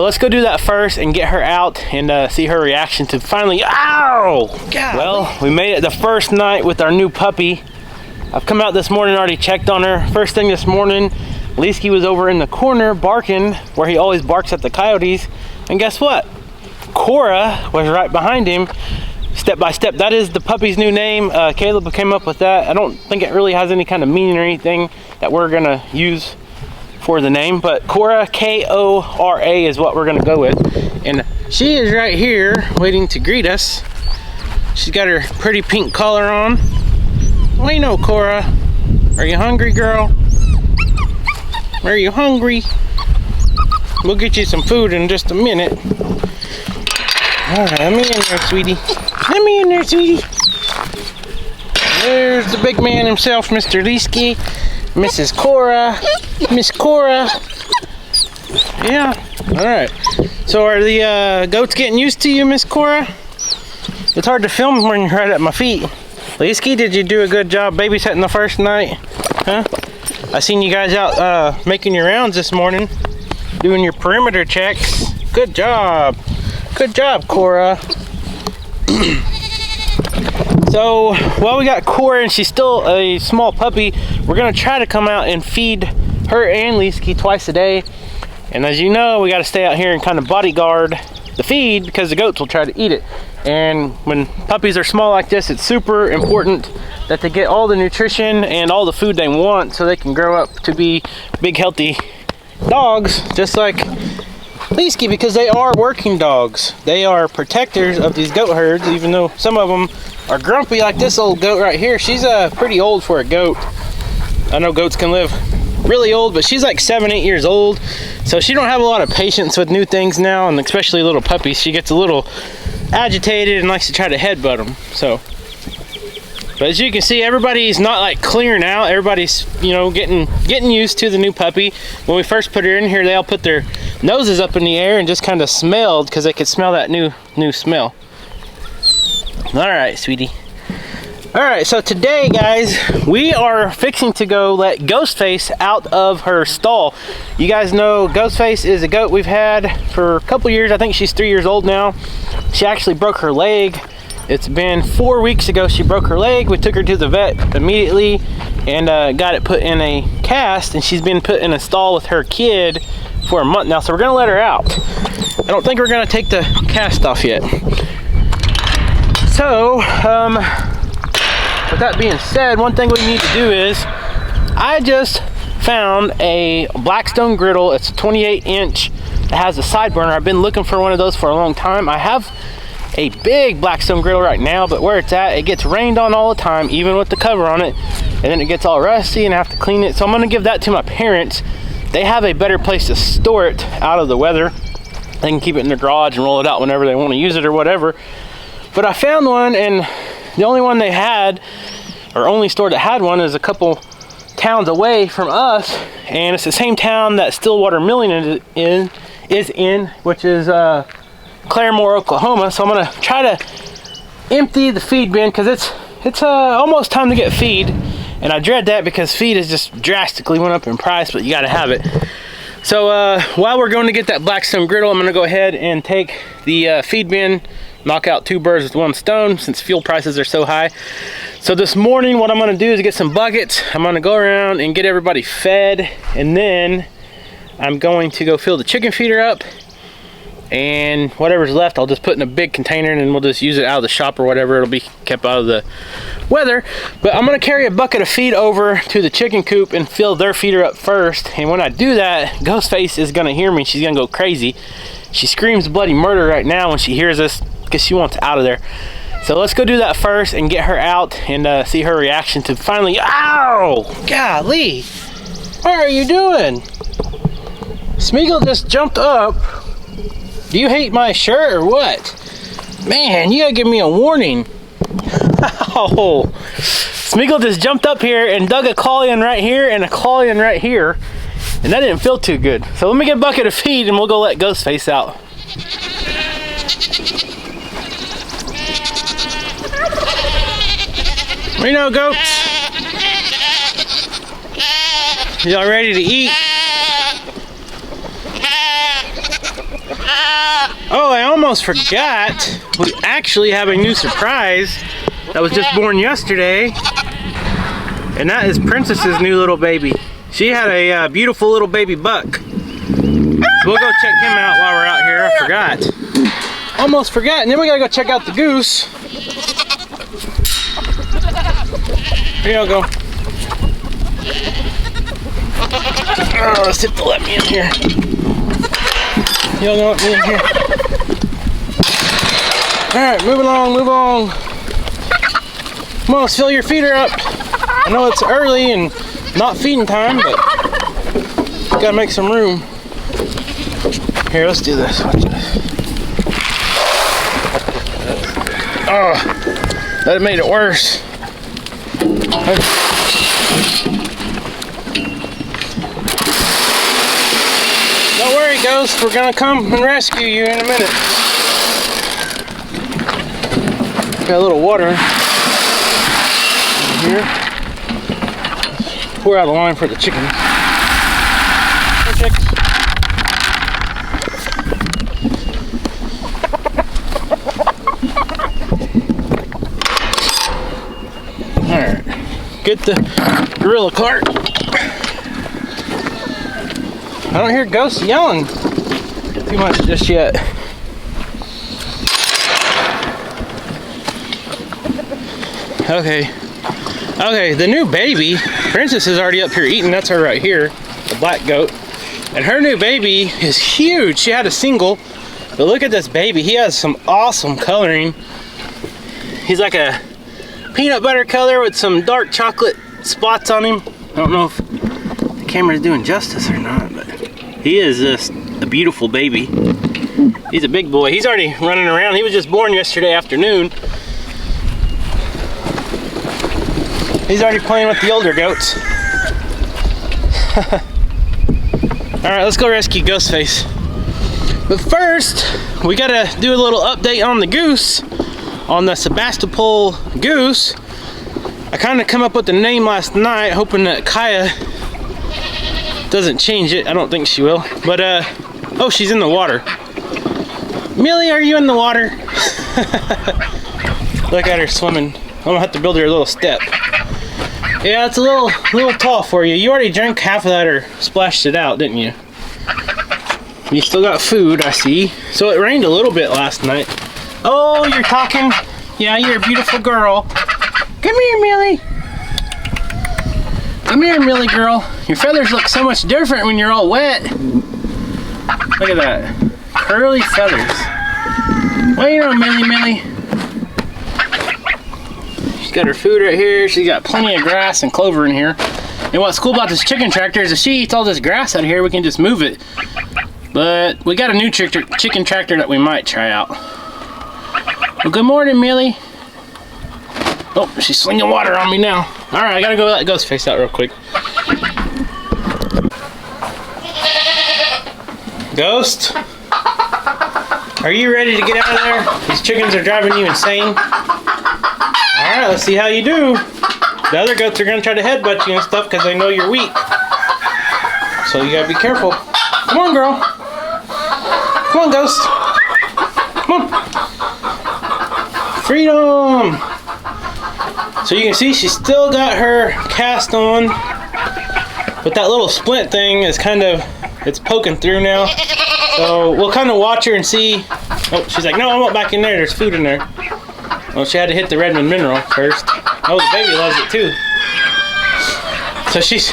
Let's go do that first and get her out and see her reaction to finally, ow! God. Well, we made it the first night with our new puppy. I've come out this morning, already checked on her. First thing this morning, Leesky was over in the corner barking where he always barks at the coyotes. And guess what? Cora was right behind him, step by step. That is the puppy's new name. Caleb came up with that. I don't think it really has any kind of meaning or anything that we're gonna use for the name, but Cora, K-O-R-A is what we're gonna go with. And she is right here waiting to greet us. She's got her pretty pink collar on. Well, you know, Cora, are you hungry, girl? Are you hungry? We'll get you some food in just a minute. All right, let me in there, sweetie. Let me in there, sweetie. There's the big man himself, Mr. Leesky. Mrs. Cora, Miss Cora. Yeah, all right. So are the goats getting used to you, Miss Cora? It's hard to film when you're right at my feet. Leesky, did you do a good job babysitting the first night? Huh? I seen you guys out making your rounds this morning, doing your perimeter checks. Good job. Good job, Cora. So, while we got Cora and she's still a small puppy, we're gonna try to come out and feed her and Leesky twice a day. And as you know, we gotta stay out here and kind of bodyguard the feed because the goats will try to eat it. And when puppies are small like this, it's super important that they get all the nutrition and all the food they want so they can grow up to be big, healthy dogs, just like Leesky, because they are working dogs. They are protectors of these goat herds, even though some of them are grumpy like this old goat right here. She's pretty old for a goat. I know goats can live really old, but she's like 7-8 years old, so she don't have a lot of patience with new things now, and especially little puppies. She gets a little agitated and likes to try to headbutt them. So, but as you can see, everybody's not like clearing out. Everybody's, you know, getting used to the new puppy. When we first put her in here, they all put their noses up in the air and just kind of smelled because they could smell that new smell. All right, sweetie. All right, so today, guys, we are fixing to go let Ghostface out of her stall. You guys know Ghostface is a goat we've had for a couple years. I think she's 3 years old now. She actually broke her leg. It's been 4 weeks ago she broke her leg. We took her to the vet immediately and got it put in a cast, and she's been put in a stall with her kid for a month now, so we're gonna let her out. I don't think we're gonna take the cast off yet. So, with that being said, one thing we need to do is, I just found a Blackstone griddle. It's a 28-inch. It has a side burner. I've been looking for one of those for a long time. I have a big Blackstone griddle right now, but where it's at, it gets rained on all the time, even with the cover on it, and then it gets all rusty and I have to clean it. So I'm gonna give that to my parents. They have a better place to store it out of the weather. They can keep it in their garage and roll it out whenever they want to use it or whatever. But I found one, and the only one they had, or only store that had one, is a couple towns away from us, and it's the same town that Stillwater Milling is in, which is Claremore, Oklahoma. So I'm gonna try to empty the feed bin because it's almost time to get feed, and I dread that because feed has just drastically went up in price, but you got to have it. So while we're going to get that Blackstone griddle, I'm gonna go ahead and take the feed bin, knock out 2 birds with 1 stone since fuel prices are so high. So this morning what I'm gonna do is get some buckets. I'm gonna go around and get everybody fed, and then I'm going to go fill the chicken feeder up, and whatever's left I'll just put in a big container, and then we'll just use it out of the shop or whatever. It'll be kept out of the weather. But I'm gonna carry a bucket of feed over to the chicken coop and fill their feeder up first. And when I do that, Ghostface is gonna hear me. She's gonna go crazy. She screams bloody murder right now when she hears us because she wants out of there. So let's go do that first and get her out and see her reaction to finally, ow! Golly! What are you doing? Smeagol just jumped up. Do you hate my shirt or what? Man, you gotta give me a warning. Oh, Smeagol just jumped up here and dug a claw in right here and a claw in right here, and that didn't feel too good. So let me get a bucket of feed and we'll go let Ghostface out. We know, goats. Y'all ready to eat? almost forgot, we actually have a new surprise that was just born yesterday. And that is Princess's new little baby. She had a beautiful little baby buck. So we'll go check him out while we're out here. I forgot. Almost forgot. And then we gotta go check out the goose. Here y'all go. Oh, let's hit the let me in here. Y'all go let me in here. Alright, move along, move on. Come on, let's fill your feeder up. I know it's early and not feeding time, but gotta make some room. Here, let's do this. Watch this. Oh, that made it worse. Don't worry, Ghost. We're gonna come and rescue you in a minute. Got a little water in here. Pour out a line for the chicken. Hey, chicks. Alright. Get the gorilla cart. I don't hear Ghost yelling too much just yet. Okay. Okay, the new baby, Princess is already up here eating. That's her right here, the black goat. And her new baby is huge. She had a single, but look at this baby. He has some awesome coloring. He's like a peanut butter color with some dark chocolate spots on him. I don't know if the camera's doing justice or not, but he is just a beautiful baby. He's a big boy. He's already running around. He was just born yesterday afternoon. He's already playing with the older goats. Alright, let's go rescue Ghostface. But first, we gotta do a little update on the goose. On the Sebastopol goose. I kinda come up with the name last night, hoping that Kaya doesn't change it. I don't think she will. But, oh, she's in the water. Millie, are you in the water? Look at her swimming. I'm gonna have to build her a little step. Yeah, it's a little tall for you. You already drank half of that or splashed it out, didn't you? You still got food, I see. So it rained a little bit last night. Oh, you're talking? Yeah, you're a beautiful girl. Come here, Millie. Come here, Millie girl. Your feathers look so much different when you're all wet. Look at that. Curly feathers. Well, you know, Millie. She's got her food right here. She's got plenty of grass and clover in here. And what's cool about this chicken tractor is if she eats all this grass out here, we can just move it. But we got a new chicken tractor that we might try out. Well, good morning, Millie. Oh, she's slinging water on me now. All right, I gotta go let Ghostface out real quick. Ghost? Are you ready to get out of there? These chickens are driving you insane. Alright, let's see how you do. The other goats are going to try to headbutt you and stuff because they know you're weak. So you got to be careful. Come on, girl. Come on, Ghost. Come on. Freedom. So you can see she's still got her cast on. But that little splint thing is kind of, it's poking through now. So we'll kind of watch her and see. Oh, she's like, no, I want back in there. There's food in there. Well, she had to hit the Redmond mineral first. Oh, the baby loves it too. So she's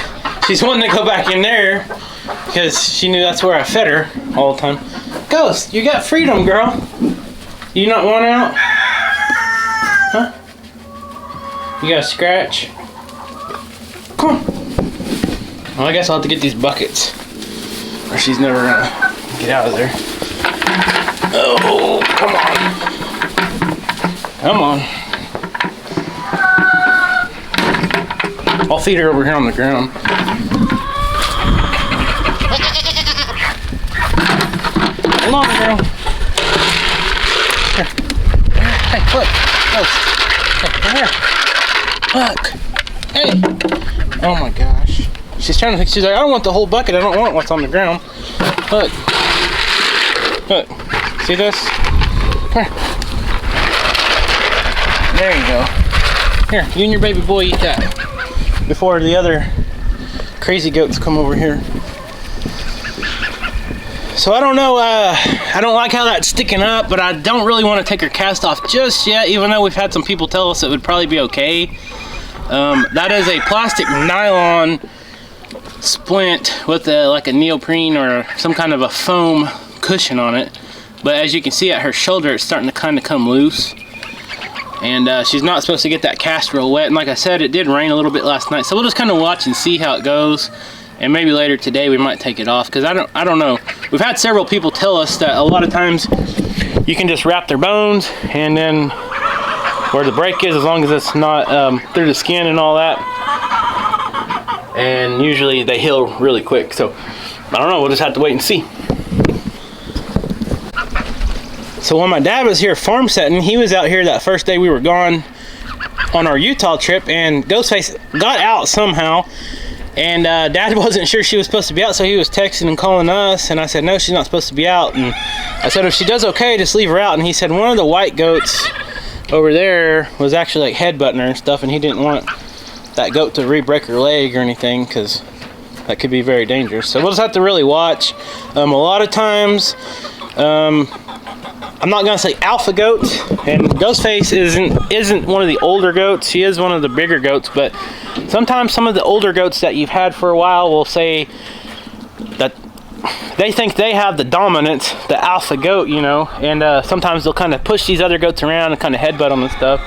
wanting to go back in there because she knew that's where I fed her all the time. Ghost, you got freedom, girl. You not want out? Huh? You got a scratch? Come on. Well, I guess I'll have to get these buckets or she's never gonna get out of there. Oh, come on. Come on. I'll feed her over here on the ground. Hold on, girl. Here. Hey, look. Hey, come here. Look. Hey. Oh my gosh. She's trying to think. She's like, I don't want the whole bucket. I don't want what's on the ground. Look. Look. See this? There you go. Here, you and your baby boy eat that before the other crazy goats come over here. So I don't know, I don't like how that's sticking up, but I don't really want to take her cast off just yet, even though we've had some people tell us it would probably be okay. That is a plastic nylon splint with like a neoprene or some kind of a foam cushion on it. But as you can see at her shoulder, it's starting to kind of come loose. And she's not supposed to get that cast real wet. And like I said, it did rain a little bit last night. So we'll just kind of watch and see how it goes. And maybe later today we might take it off, because I don't know. We've had several people tell us that a lot of times you can just wrap their bones, and then where the break is, as long as it's not through the skin and all that, and usually they heal really quick. So I don't know, we'll just have to wait and see. So when my dad was here farm setting, he was out here that first day we were gone on our Utah trip, and Ghostface got out somehow. And Dad wasn't sure she was supposed to be out, so he was texting and calling us, and I said, no, she's not supposed to be out. And I said, if she does okay, just leave her out. And he said one of the white goats over there was actually like headbutting her and stuff, and he didn't want that goat to re-break her leg or anything, because that could be very dangerous. So we'll just have to really watch. A lot of times, I'm not gonna say alpha goats, and Ghostface isn't one of the older goats. She is one of the bigger goats, but sometimes some of the older goats that you've had for a while will say that they think they have the dominance, the alpha goat, you know, and sometimes they'll kind of push these other goats around and kind of headbutt them and stuff.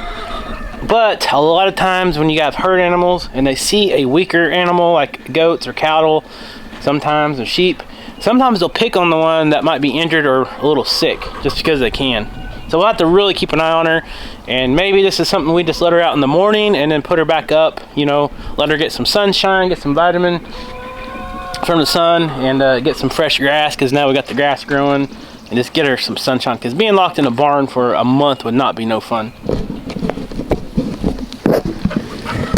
But a lot of times when you have herd animals and they see a weaker animal like goats or cattle, sometimes, or sheep, sometimes they'll pick on the one that might be injured or a little sick just because they can. So we'll have to really keep an eye on her, and maybe this is something we just let her out in the morning and then put her back up, you know, let her get some sunshine, get some vitamin from the sun, and get some fresh grass, because now we got the grass growing, and just get her some sunshine, because being locked in a barn for a month would not be no fun.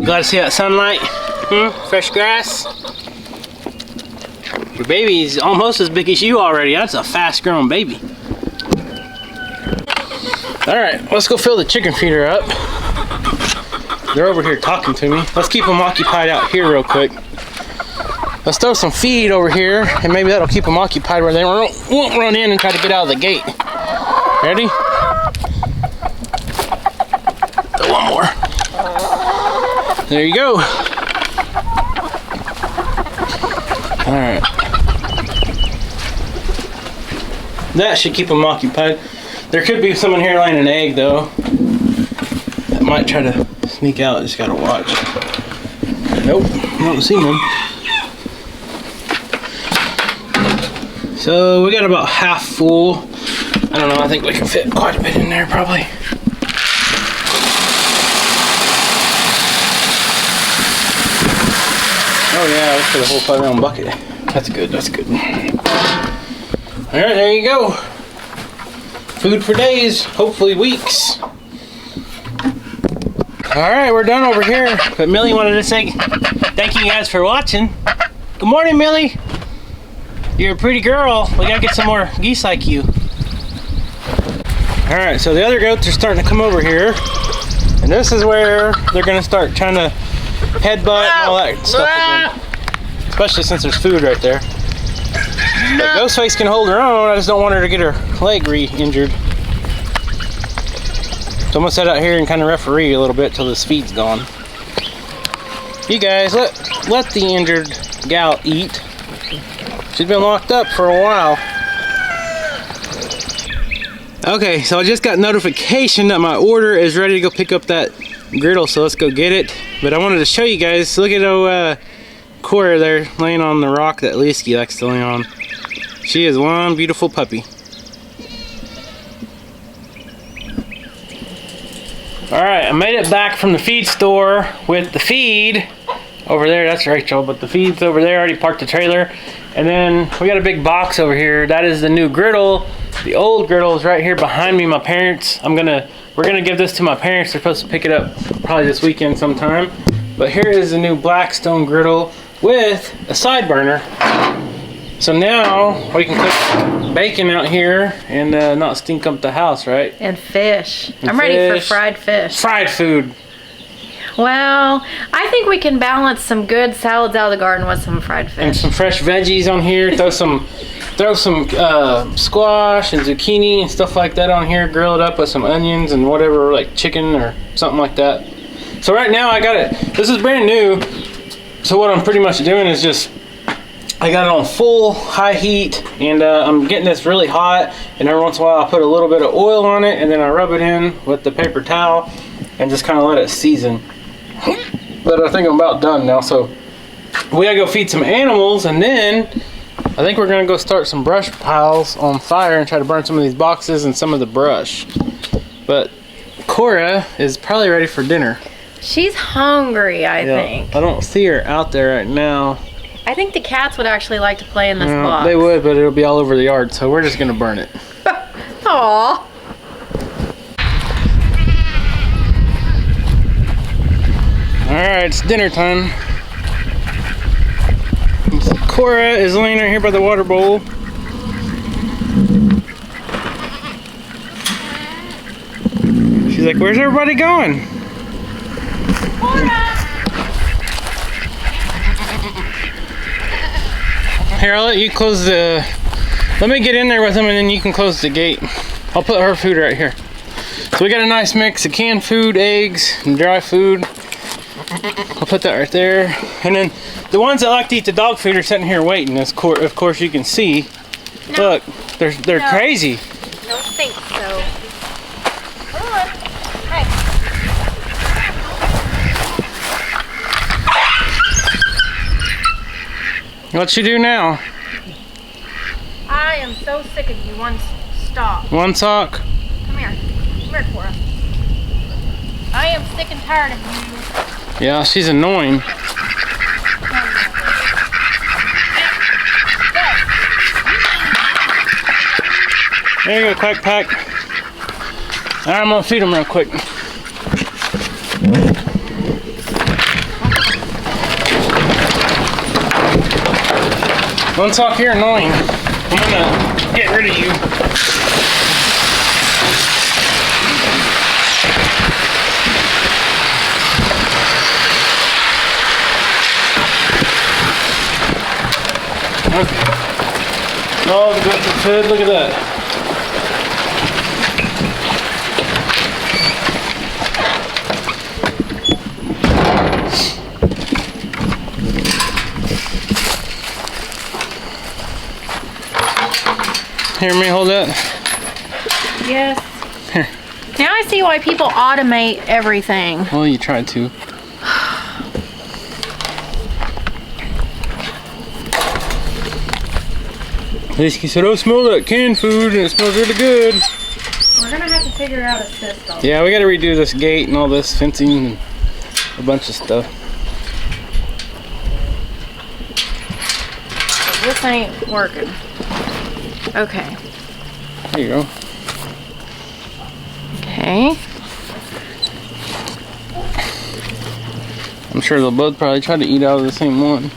Glad to see that sunlight? Fresh grass? Your baby's almost as big as you already. That's a fast growing baby. Alright, let's go fill the chicken feeder up. They're over here talking to me. Let's keep them occupied out here real quick. Let's throw some feed over here, and maybe that'll keep them occupied where they won't run in and try to get out of the gate. Ready? Throw one more. There you go. Alright. That should keep them occupied. There could be someone here laying an egg, though. That might try to sneak out. Just gotta watch. Nope, I don't see one. So we got about half full. I don't know, I think we can fit quite a bit in there, probably. Oh yeah, let's put a whole 5-gallon bucket. That's good, that's good. Alright, there you go. Food for days, hopefully weeks. Alright, we're done over here. But Millie wanted to say thank you guys for watching. Good morning, Millie. You're a pretty girl. We gotta get some more geese like you. Alright, so the other goats are starting to come over here. And this is where they're gonna start trying to headbutt and all that stuff again. Especially since there's food right there. But Ghostface can hold her own. I just don't want her to get her leg re-injured. So I'm gonna sit out here and kind of referee a little bit till this feed's gone. You guys, let the injured gal eat. She's been locked up for a while. Okay, so I just got notification that my order is ready to go pick up that griddle, so let's go get it. But I wanted to show you guys, look at Cora there laying on the rock that Leesky likes to lay on. She is one beautiful puppy. Alright, I made it back from the feed store with the feed over there. That's Rachel, but the feed's over there. I already parked the trailer. And then we got a big box over here. That is the new griddle. The old griddle is right here behind me. My parents, we're gonna give this to my parents. They're supposed to pick it up probably this weekend sometime. But here is the new Blackstone griddle with a side burner. So now we can cook bacon out here and not stink up the house, right? And fish. I'm ready for fried fish. Fried food. Well, I think we can balance some good salads out of the garden with some fried fish. And some fresh veggies on here. Throw some squash and zucchini and stuff like that on here. Grill it up with some onions and whatever, like chicken or something like that. So right now I got it. This is brand new. So what I'm pretty much doing is just, I got it on full high heat, and I'm getting this really hot, and every once in a while I put a little bit of oil on it, and then I rub it in with the paper towel and just kind of let it season. But I think I'm about done now, so we gotta go feed some animals, and then I think we're gonna go start some brush piles on fire and try to burn some of these boxes and some of the brush. But Cora is probably ready for dinner. She's hungry, I think. I don't see her out there right now. I think the cats would actually like to play in this box. They would, but it'll be all over the yard, so we're just gonna burn it. Aww. Alright, it's dinner time. Cora is laying right here by the water bowl. She's like, where's everybody going? Cora! Here, I'll let you close the... Let me get in there with them and then you can close the gate. I'll put her food right here. So we got a nice mix of canned food, eggs, and dry food. I'll put that right there. And then the ones that like to eat the dog food are sitting here waiting. Of course you can see. No. Look, they're crazy. Don't think so. Come on. Hey. What you do now? I am so sick of you. Stop. One sock. Come here. Come here, Cora. I am sick and tired of you. Yeah, she's annoying. There you go, Quack Pack. Alright, I'm gonna feed them real quick. One sock, you're annoying. I'm gonna get rid of you. Okay. Oh, the goats are fed. Look at that. Here, me hold that. Yes. Here. Now I see why people automate everything. Well, you tried to. He said, oh, smell that canned food, and it smells really good. We're gonna have to figure out a system. Yeah, we gotta redo this gate and all this fencing and a bunch of stuff. This ain't working. Okay. There you go. Okay. I'm sure they'll both probably try to eat out of the same one.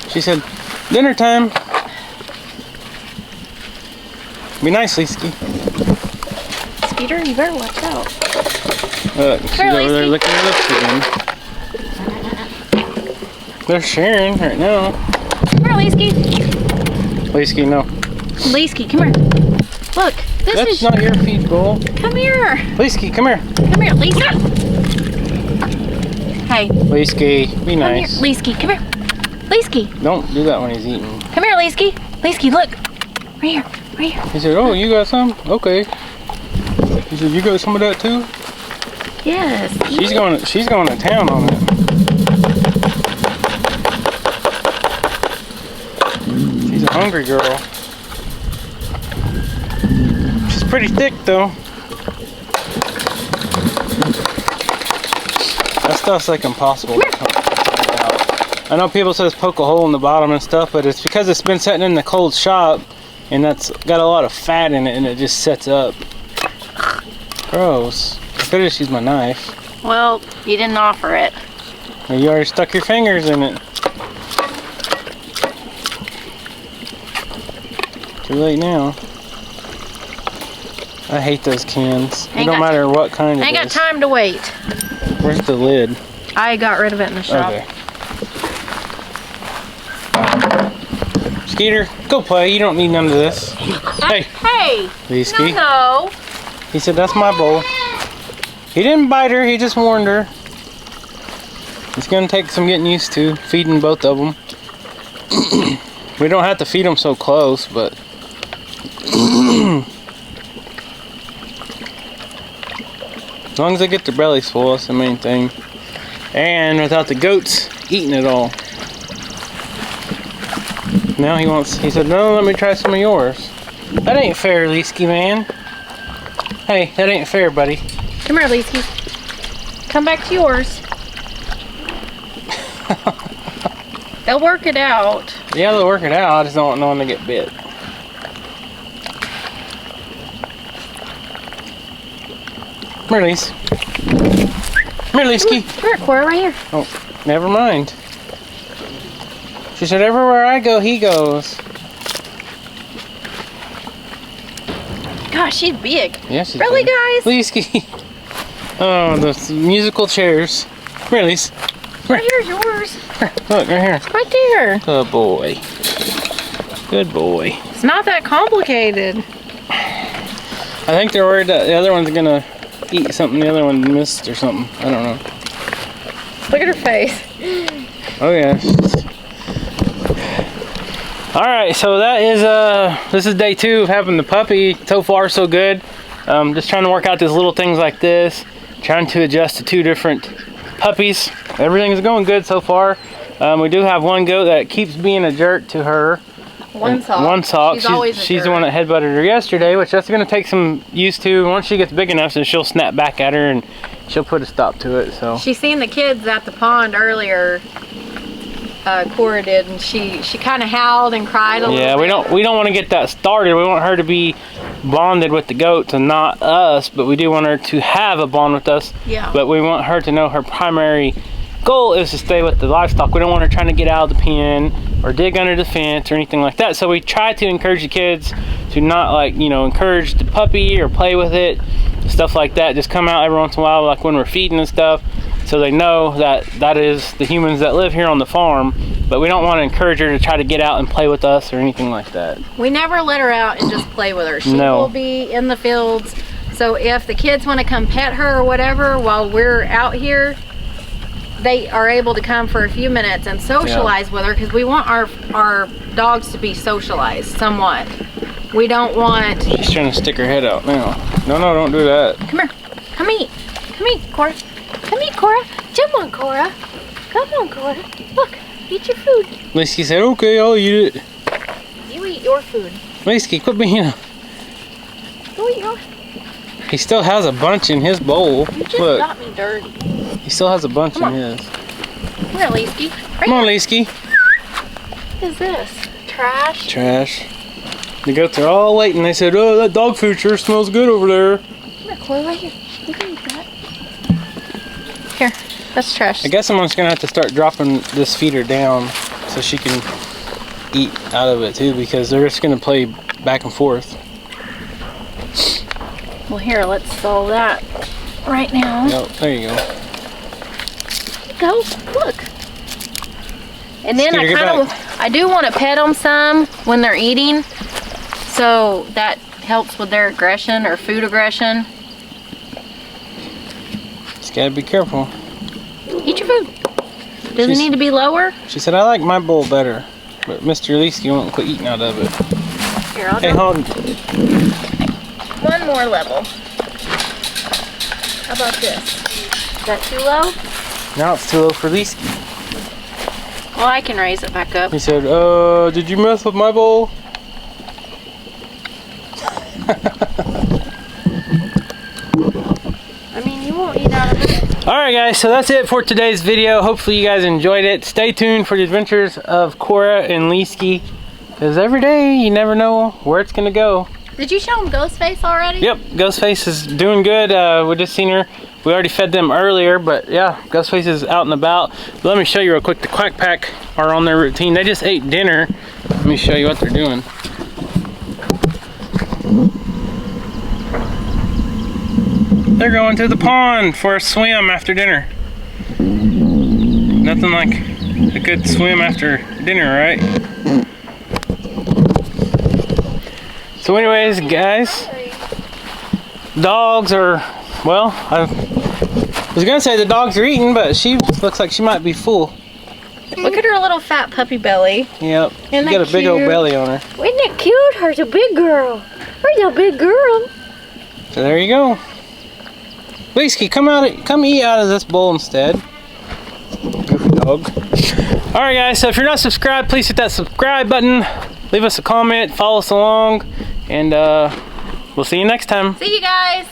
She said, dinner time. Be nice, Leesky. Skeeter, you better watch out. She's over there licking her lips again. They're sharing right now. Come here, Leesky. Leesky, no. Leesky, come here. Look, That's not your feed bowl. Come here. Leesky, come here. Come here, Leesky. Hey. Leesky, be nice. Come here, Leesky, come here. Leesky. Don't do that when he's eating. Come here, Leesky. Leesky, look. Right here, right here. He said, oh, you got some? Okay. He said, you got some of that too? Yes. She's going to town on it. She's a hungry girl. She's pretty thick though. That stuff's like impossible to come out. I know people say poke a hole in the bottom and stuff, but it's because it's been sitting in the cold shop and that's got a lot of fat in it and it just sets up. Gross. I could have just used my knife. Well, you didn't offer it. You already stuck your fingers in it. Too late now. I hate those cans. It don't matter what kind it is. Ain't got time to wait. Where's the lid? I got rid of it in the shop. Okay. Skeeter, go play. You don't need none of this. Hey. Hey. Leesky. No. He said, that's my bowl. He didn't bite her. He just warned her. It's going to take some getting used to, feeding both of them. We don't have to feed them so close, but... as long as they get their bellies full, that's the main thing. And without the goats eating it all. Now he said, no, let me try some of yours. That ain't fair, Leesky, man. Hey, that ain't fair, buddy. Come here, Leesky. Come back to yours. They'll work it out. Yeah, they'll work it out. I just don't want them to get bit. Come here, Lees. Come here, Leesky. Come here, Cora, right here. Oh, never mind. She said, everywhere I go, he goes. Gosh, she's big. Yeah, she's really, big. guys? Leesky. Oh, the musical chairs. Come here, Lees. Right here's yours. Look, right here. Right there. Good boy. Good boy. It's not that complicated. I think they're worried that the other one's gonna eat something the other one missed or something. I don't know. Look at her face. Oh yeah. Alright, so that is this is day 2 of having the puppy. So far so good. Just trying to work out these little things like this. Trying to adjust to 2 different puppies. Everything is going good so far. We do have one goat that keeps being a jerk to her. One sock. She's the one that headbutted her yesterday, which that's going to take some used to. Once she gets big enough, then she'll snap back at her and she'll put a stop to it. So she seen the kids at the pond earlier. Cora did, and she kind of howled and cried a little bit. Yeah, we don't want to get that started. We want her to be bonded with the goats and not us, but we do want her to have a bond with us. Yeah. But we want her to know her primary goal is to stay with the livestock. We don't want her trying to get out of the pen or dig under the fence or anything like that. So we try to encourage the kids to not, like, you know, encourage the puppy or play with it, stuff like that. Just come out every once in a while, like when we're feeding and stuff, so they know that that is the humans that live here on the farm. But we don't want to encourage her to try to get out and play with us or anything like that. We never let her out and just play with her. She will be in the fields. So if the kids want to come pet her or whatever while we're out here, they are able to come for a few minutes and socialize with her, because we want our dogs to be socialized somewhat. We don't want... She's trying to stick her head out now. No, don't do that. Come here. Come eat. Come eat, Cora. Come eat, Cora. Jump on, Cora. Come on, Cora. Look, eat your food. Leesky said, okay, I'll eat it. You eat your food. Leesky, quit being a... Go eat yours. He still has a bunch in his bowl. You just Look, got me dirty. he still has a bunch in his. Come here, Leesky. Come on, Leesky. What is this? Trash? Trash. The goats are all waiting. They said, oh, that dog food sure smells good over there. Come here, Cora, right here. You can eat that. Here, that's trash. I guess I'm just going to have to start dropping this feeder down so she can eat out of it too, because they're just going to play back and forth. Well, here, let's solve that right now. Yep, there you go. Go, look. And then Skeeter, I do want to pet them some when they're eating, so that helps with their aggression or food aggression. Just gotta be careful. Eat your food. Does it need to be lower? She said, I like my bowl better, but Mr. Leesky won't quit eating out of it. Here, I'll Hey, go hold. one more level. How about this? Is that too low? Now it's too low for Leesky. Well, I can raise it back up. He said, did you mess with my bowl? I mean, you won't eat out of it. Alright guys, so that's it for today's video. Hopefully you guys enjoyed it. Stay tuned for the adventures of Cora and Leesky, because every day you never know where it's going to go. Did you show them Ghostface already? Yep, Ghostface is doing good. We just seen her. We already fed them earlier, but yeah, Ghostface is out and about. But let me show you real quick. The Quack Pack are on their routine. They just ate dinner. Let me show you what they're doing. They're going to the pond for a swim after dinner. Nothing like a good swim after dinner, right? So anyways, guys, dogs are, well, I was gonna say the dogs are eating, but she looks like she might be full. Look at her little fat puppy belly. Yep, she's got a big old belly on her. Isn't it cute? Her's a big girl. Her's a big girl. So there you go. Whiskey, come eat out of this bowl instead. Goofy dog. Alright guys, so if you're not subscribed, please hit that subscribe button. Leave us a comment, follow us along, and we'll see you next time. See you guys.